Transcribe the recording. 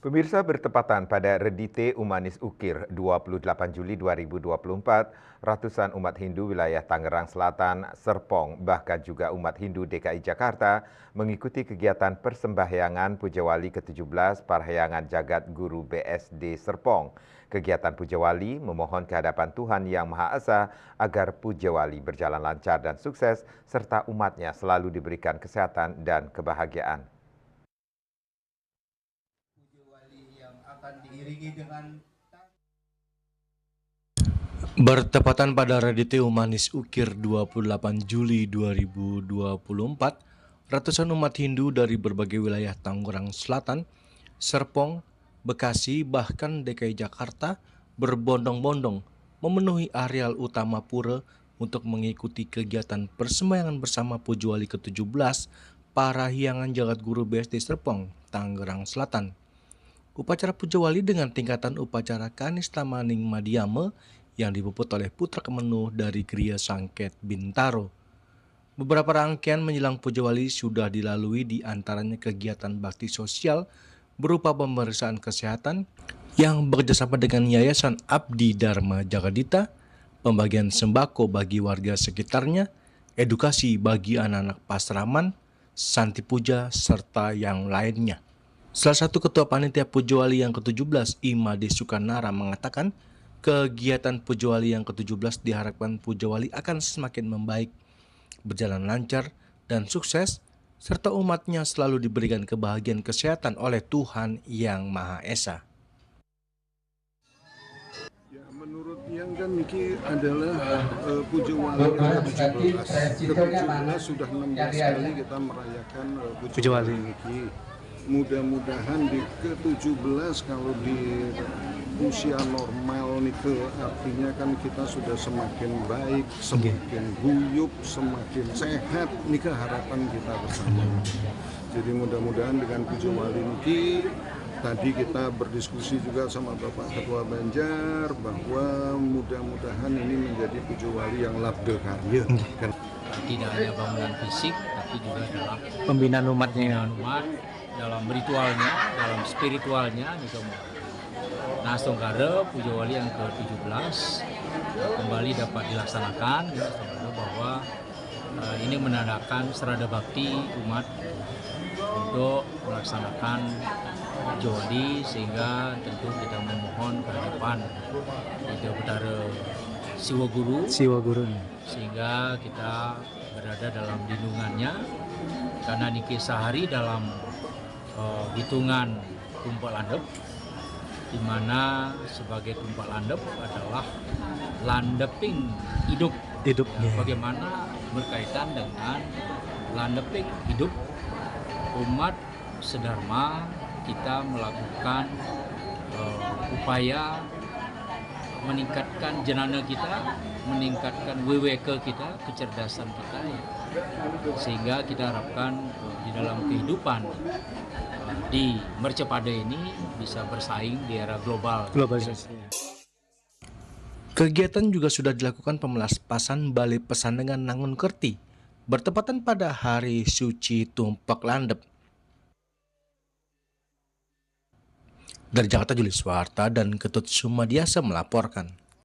Pemirsa, bertepatan pada Redite Umanis Ukir 28 Juli 2024, ratusan umat Hindu wilayah Tangerang Selatan, Serpong, bahkan juga umat Hindu DKI Jakarta mengikuti kegiatan persembahyangan Pujawali ke-17 Parahyangan Jagat Guru BSD Serpong. Kegiatan Pujawali memohon kehadapan Tuhan Yang Maha Esa agar Pujawali berjalan lancar dan sukses, serta umatnya selalu diberikan kesehatan dan kebahagiaan. Bertepatan pada Redite Umanis Ukir 28 Juli 2024, ratusan umat Hindu dari berbagai wilayah Tangerang Selatan, Serpong, Bekasi, bahkan DKI Jakarta berbondong-bondong memenuhi areal utama pura untuk mengikuti kegiatan persembahyangan bersama Pujawali ke-17 Parahyangan Jagat Guru BSD Serpong, Tangerang Selatan. Upacara Pujawali dengan tingkatan upacara Kanistamaning Madiyama yang dipuput oleh putra kemenuh dari Kriya Sangket Bintaro. Beberapa rangkaian menjelang Pujawali sudah dilalui, di antaranya kegiatan bakti sosial berupa pemeriksaan kesehatan yang bekerjasama dengan Yayasan Abdi Dharma Jagadita, pembagian sembako bagi warga sekitarnya, edukasi bagi anak-anak pasraman, santi puja, serta yang lainnya. Salah satu ketua panitia Pujawali yang ke-17, Imade Sukanara, mengatakan kegiatan Pujawali yang ke-17 diharapkan Pujawali akan semakin membaik, berjalan lancar dan sukses, serta umatnya selalu diberikan kebahagiaan kesehatan oleh Tuhan Yang Maha Esa. Ya, menurut yang kan Niki adalah Pujawali ke-17. Ke-17 sudah 16 kali kita merayakan Pujawali Niki. Mudah-mudahan di ke-17 kalau di usia normal nih, artinya kan kita sudah semakin baik, semakin guyup, semakin sehat nih, harapan kita bersama. Jadi mudah-mudahan dengan Pujawali niki, tadi kita berdiskusi juga sama Bapak Ketua Banjar bahwa mudah-mudahan ini menjadi Pujawali yang labda karya. Tidak hanya bangunan fisik, tapi juga dalam Pembinaan umatnya. umat, dalam ritualnya, dalam spiritualnya gitu. Nah, Songgara Pujawali yang ke-17 kembali dapat dilaksanakan, ya, bahwa ini menandakan serada bakti umat untuk melaksanakan Pujawali, sehingga tentu kita memohon kehadiran Ida Betara Siwa Guru, sehingga kita berada dalam lindungannya, karena niki sehari dalam hitungan tumpal landep, di mana sebagai tumpal landep adalah landeping hidup. Bagaimana berkaitan dengan landeping hidup umat sedharma, kita melakukan upaya meningkatkan jenana kita, meningkatkan WWK kita, kecerdasan kita, ya. Sehingga kita harapkan di dalam kehidupan di Mercepada ini bisa bersaing di era globalisasi. Kegiatan juga sudah dilakukan pemelaspasan Balai Pesandengan Nangun Kerti bertepatan pada Hari Suci Tumpak Landep. Dari Jakarta, Julius Warta dan Ketut Sumadiasa melaporkan.